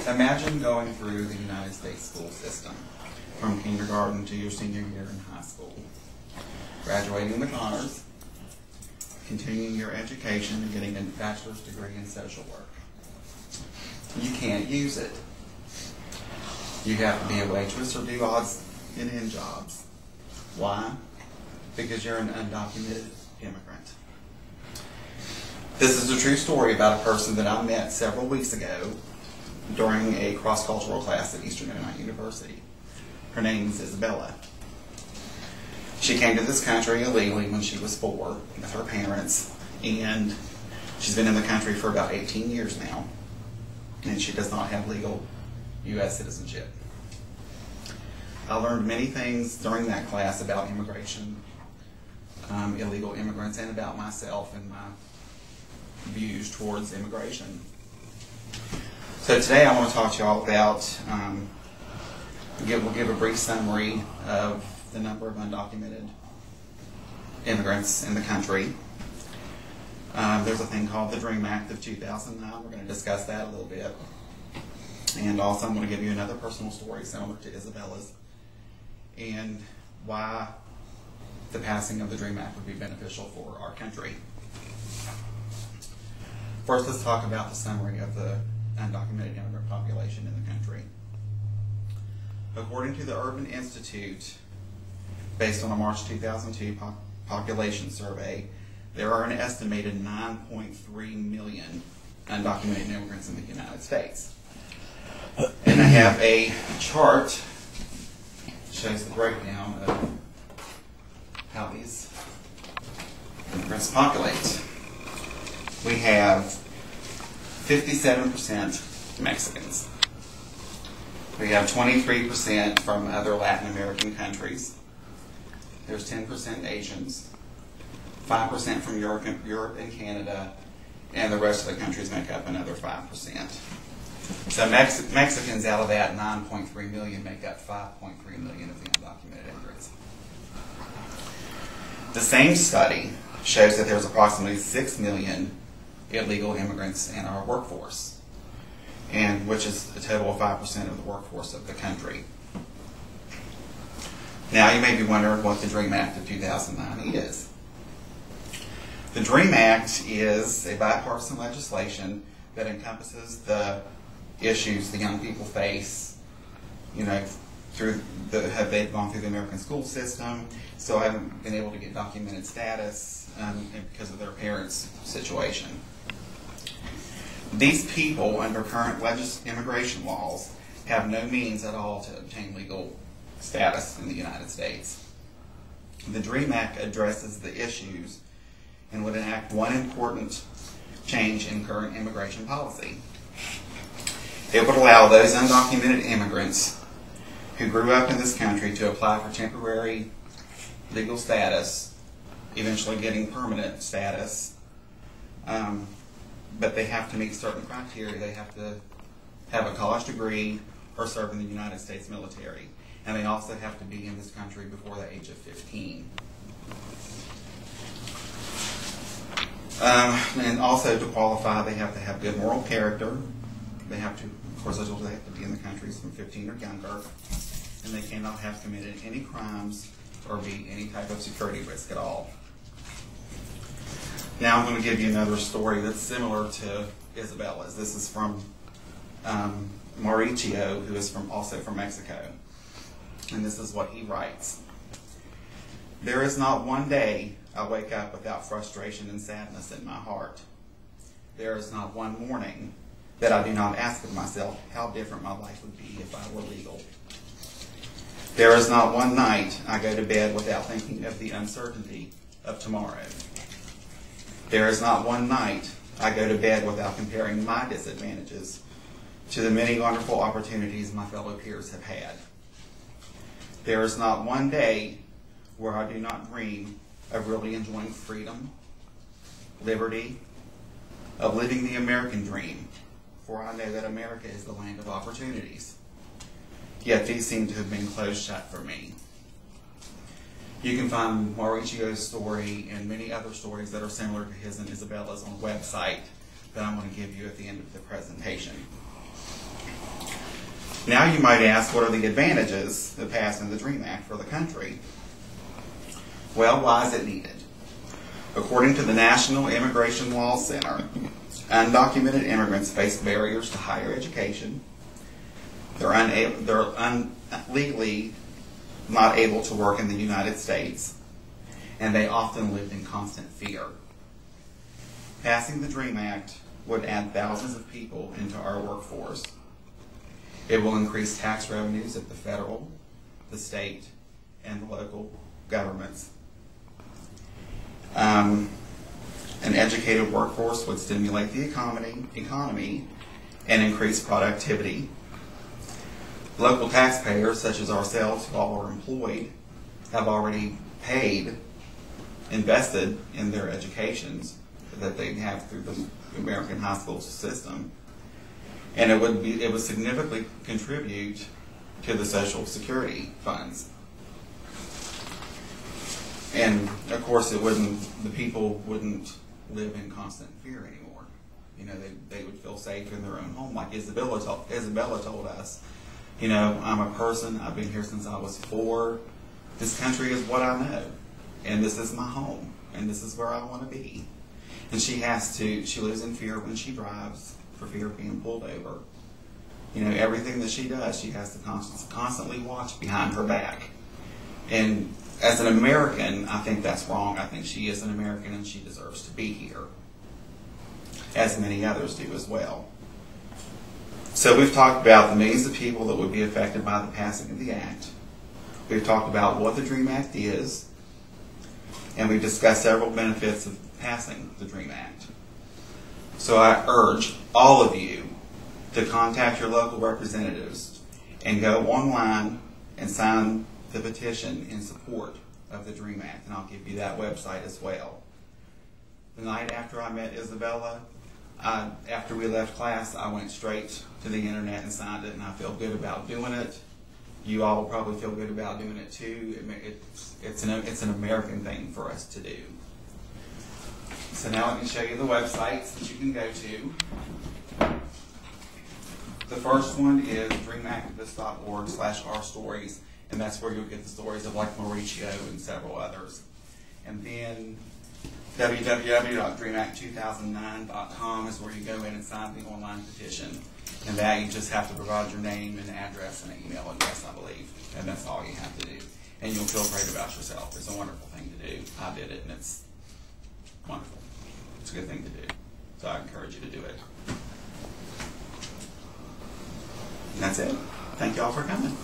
Imagine going through the United States school system, from kindergarten to your senior year in high school, graduating with honors, continuing your education and getting a bachelor's degree in social work. You can't use it. You have to be a waitress or do odds and end jobs. Why? Because you're an undocumented immigrant. This is a true story about a person that I met several weeks ago during a cross-cultural class at Eastern Illinois University. Her name is Isabella. She came to this country illegally when she was 4 with her parents, and she's been in the country for about 18 years now, and she does not have legal U.S. citizenship. I learned many things during that class about immigration, illegal immigrants, and about myself and my views towards immigration. So today I want to talk to you all about, we'll give a brief summary of the number of undocumented immigrants in the country. There's a thing called the DREAM Act of 2009. We're going to discuss that a little bit. And also I'm going to give you another personal story similar to Isabella's and why the passing of the DREAM Act would be beneficial for our country. First, let's talk about the summary of the undocumented immigrant population in the country. According to the Urban Institute, based on a March 2002 population survey, there are an estimated 9.3 million undocumented immigrants in the United States. And I have a chart that shows the breakdown of how these immigrants populate. We have 57% Mexicans. We have 23% from other Latin American countries. There's 10% Asians, 5% from Europe and Canada, and the rest of the countries make up another 5%. So Mexicans out of that 9.3 million make up 5.3 million of the undocumented immigrants. The same study shows that there's approximately 6 million illegal immigrants in our workforce, and which is a total of 5% of the workforce of the country. Now you may be wondering what the DREAM Act of 2009 is. The DREAM Act is a bipartisan legislation that encompasses the issues the young people face, have they gone through the American school system, still haven't been able to get documented status because of their parents' situation. These people, under current immigration laws, have no means at all to obtain legal status in the United States. The DREAM Act addresses the issues and would enact one important change in current immigration policy. It would allow those undocumented immigrants who grew up in this country to apply for temporary legal status, eventually getting permanent status, but they have to meet certain criteria. They have to have a college degree or serve in the United States military. And they also have to be in this country before the age of 15. And also to qualify, they have to have good moral character. They have to, of course, they have to be in the countries from 15 or younger. And they cannot have committed any crimes or be any type of security risk at all. Now I'm going to give you another story that's similar to Isabella's. This is from Mauricio, who is also from Mexico. And this is what he writes. There is not one day I wake up without frustration and sadness in my heart. There is not one morning that I do not ask of myself how different my life would be if I were legal. There is not one night I go to bed without thinking of the uncertainty of tomorrow. There is not one night I go to bed without comparing my disadvantages to the many wonderful opportunities my fellow peers have had. There is not one day where I do not dream of really enjoying freedom, liberty, of living the American dream, for I know that America is the land of opportunities. Yet these seem to have been closed shut for me. You can find Mauricio's story and many other stories that are similar to his and Isabella's on a website that I'm going to give you at the end of the presentation. Now you might ask, what are the advantages of passing the DREAM Act for the country? Well, why is it needed? According to the National Immigration Law Center, undocumented immigrants face barriers to higher education. They're legally not able to work in the United States, and they often live in constant fear. Passing the DREAM Act would add thousands of people into our workforce. It will increase tax revenues at the federal, the state, and the local governments. An educated workforce would stimulate the economy and increase productivity. Local taxpayers, such as ourselves who all are employed, have already invested in their educations that they have through the American high school system, and it would significantly contribute to the Social Security funds. And of course, the people wouldn't live in constant fear anymore. You know, they would feel safe in their own home, like Isabella told us. You know, I'm a person, I've been here since I was 4. This country is what I know, and this is my home, and this is where I want to be. And she lives in fear when she drives, for fear of being pulled over. You know, everything that she does, she has to constantly watch behind her back. And as an American, I think that's wrong. I think she is an American and she deserves to be here, as many others do as well. So we've talked about the millions of people that would be affected by the passing of the Act. We've talked about what the DREAM Act is, and we've discussed several benefits of passing the DREAM Act. So I urge all of you to contact your local representatives and go online and sign the petition in support of the DREAM Act, and I'll give you that website as well. The night after I met Isabella, after we left class, I went straight to the internet and signed it, and I feel good about doing it. You all will probably feel good about doing it too. It's an American thing for us to do. So now let me show you the websites that you can go to. The first one is dreamactivist.org/ourstories, and that's where you'll get the stories of like Mauricio and several others. And then www.dreamact2009.com is where you go in and sign the online petition. And that you just have to provide your name and address and an email address, I believe. And that's all you have to do. And you'll feel great about yourself. It's a wonderful thing to do. I did it, and it's wonderful. It's a good thing to do. So I encourage you to do it. And that's it. Thank you all for coming.